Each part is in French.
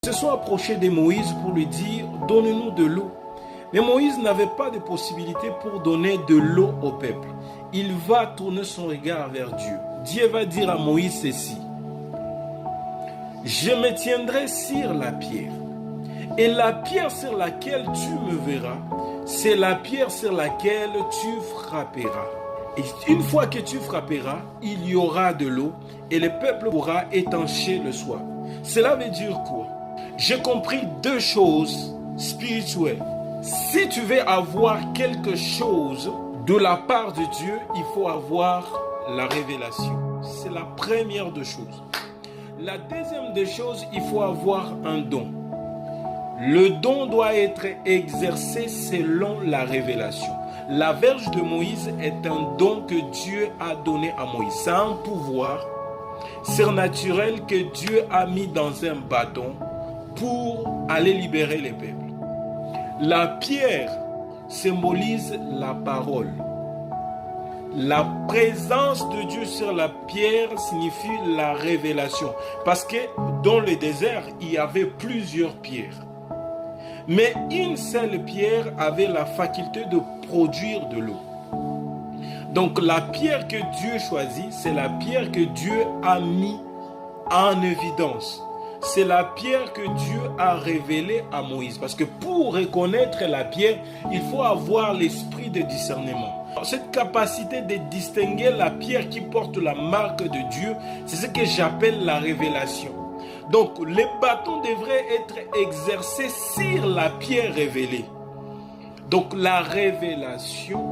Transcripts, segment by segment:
Se sont approchés de Moïse pour lui dire « Donne-nous de l'eau ». Mais Moïse n'avait pas de possibilité pour donner de l'eau au peuple. Il va tourner son regard vers Dieu. Dieu va dire à Moïse ceci: « Je me tiendrai sur la pierre. Et la pierre sur laquelle tu me verras, c'est la pierre sur laquelle tu frapperas. Et une fois que tu frapperas, il y aura de l'eau et le peuple pourra étancher le soif. » Cela veut dire quoi? J'ai compris deux choses spirituelles. Si tu veux avoir quelque chose de la part de Dieu, il faut avoir la révélation. C'est la première des choses. La deuxième des choses, il faut avoir un don. Le don doit être exercé selon la révélation. La verge de Moïse est un don que Dieu a donné à Moïse. C'est un pouvoir surnaturel que Dieu a mis dans un bâton pour aller libérer les peuples. La pierre symbolise la parole. La présence de Dieu sur la pierre signifie la révélation. Parce que dans le désert, il y avait plusieurs pierres. Mais une seule pierre avait la faculté de produire de l'eau. Donc la pierre que Dieu choisit, c'est la pierre que Dieu a mis en évidence. C'est la pierre que Dieu a révélée à Moïse. Parce que pour reconnaître la pierre, il faut avoir l'esprit de discernement. Cette capacité de distinguer la pierre qui porte la marque de Dieu, c'est ce que j'appelle la révélation. Donc, les bâtons devraient être exercés sur la pierre révélée. Donc, la révélation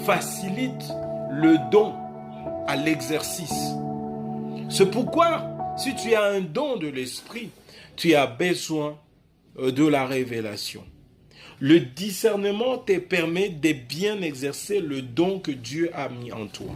facilite le don à l'exercice. C'est pourquoi, si tu as un don de l'esprit, tu as besoin de la révélation. Le discernement te permet de bien exercer le don que Dieu a mis en toi.